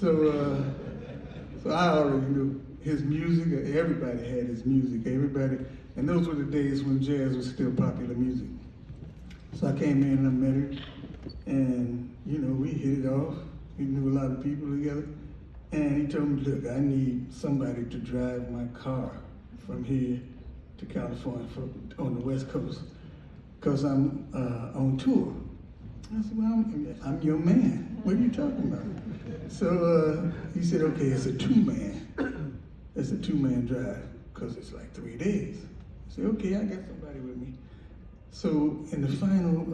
So I already knew his music. Everybody had his music. Everybody, and those were the days when jazz was still popular music. So I came in and I met him, and we hit it off. We knew a lot of people together, and he told me, "Look, I need somebody to drive my car from here to California on the West Coast, because I'm on tour." I said, "Well, I'm your man. What are you talking about?" So he said, "Okay, it's a two-man. It's a two-man drive because it's like 3 days." I said, "Okay, I got somebody with me." So in the final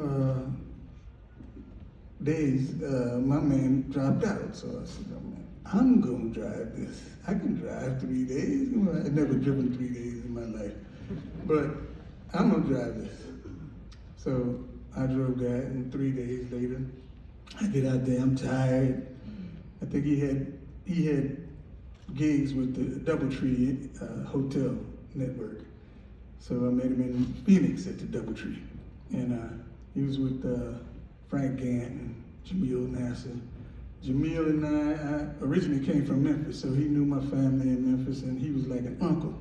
days, my man dropped out. So I said, "Oh, man, I'm gonna drive this. I can drive 3 days. I've never driven 3 days in my life, but I'm gonna drive this." So I drove that, and 3 days later, I get out there. I'm tired. I think he had gigs with the DoubleTree hotel network. So I met him in Phoenix at the DoubleTree, and he was with Frank Gant and Jamil Nasser. Jamil and I originally came from Memphis, so he knew my family in Memphis, and he was like an uncle.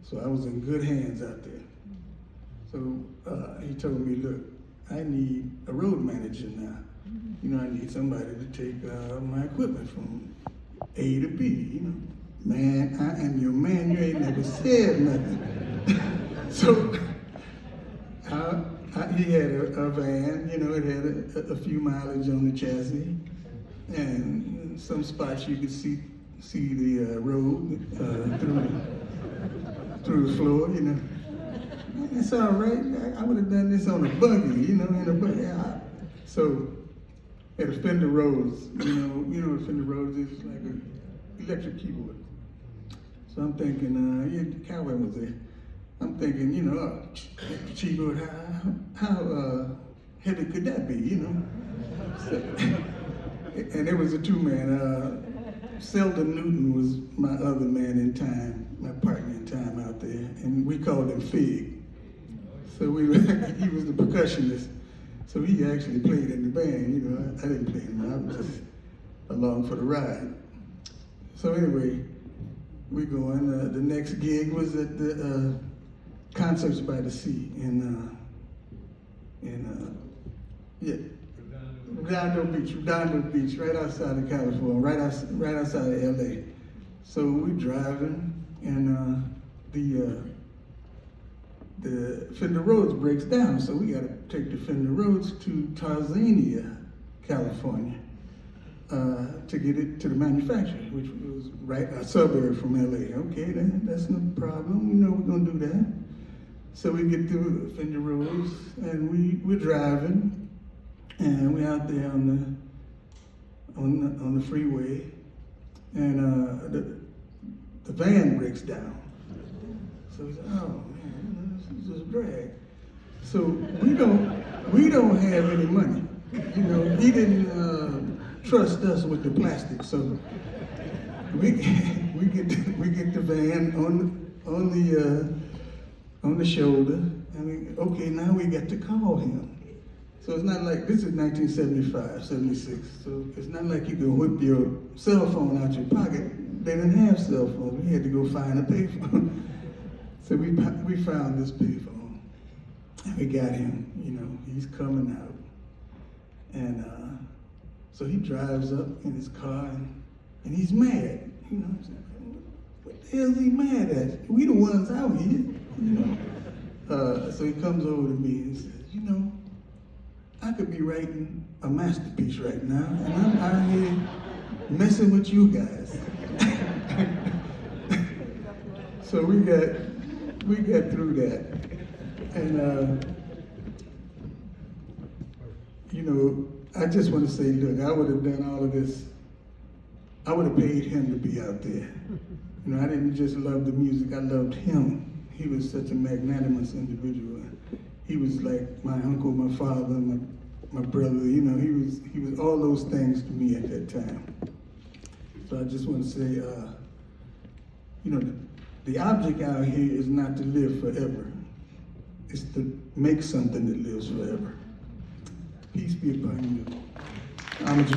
So I was in good hands out there. So he told me, "Look, I need a road manager now. I need somebody to take my equipment from A to B. Man, I am your man. You ain't never said nothing." So he had a van. It had a few mileage on the chassis, and some spots you could see the road through the floor. It's all right. I would have done this on a buggy, in a buggy. So at a Fender Rhodes, what a Fender Rhodes is, like an electric keyboard. So I'm thinking, Cowboy was there. I'm thinking, keyboard, how heavy could that be, So, and it was a two-man. Selden Newton was my other man in time, my partner in time out there, and we called him Fig. So he was the percussionist. So he actually played in the band, I didn't play him, I was just along for the ride. So anyway, we going, the next gig was at the Concerts by the Sea in Redondo Beach, right outside of California, right outside of LA. So we driving, and the Fender Rhodes breaks down, so we got to take the Fender Rhodes to Tarzania, California, to get it to the manufacturer, which was right a suburb from LA. Okay, that's no problem. We're gonna do that. So we get to Fender Rhodes, and we're driving, and we're out there on the freeway, and the van breaks down. So we said, "Oh man, this is a drag." So we don't have any money. He didn't trust us with the plastic. So we get the van on the shoulder, and okay, now we got to call him. So it's not like, this is 1975, 76, so it's not like you can whip your cell phone out your pocket. They didn't have cell phones. We had to go find a payphone. So we found this payphone, and we got him, he's coming out. And so he drives up in his car, and he's mad, What the hell is he mad at? We the ones out here, So he comes over to me and says, I could be writing a masterpiece right now, and I'm out here messing with you guys. So we got through that, and I just want to say, look, I would have done all of this. I would have paid him to be out there. I didn't just love the music; I loved him. He was such a magnanimous individual. He was like my uncle, my father, my brother. He was all those things to me at that time. So I just want to say, the object out here is not to live forever. It's to make something that lives forever. Peace be upon you. Ahmad.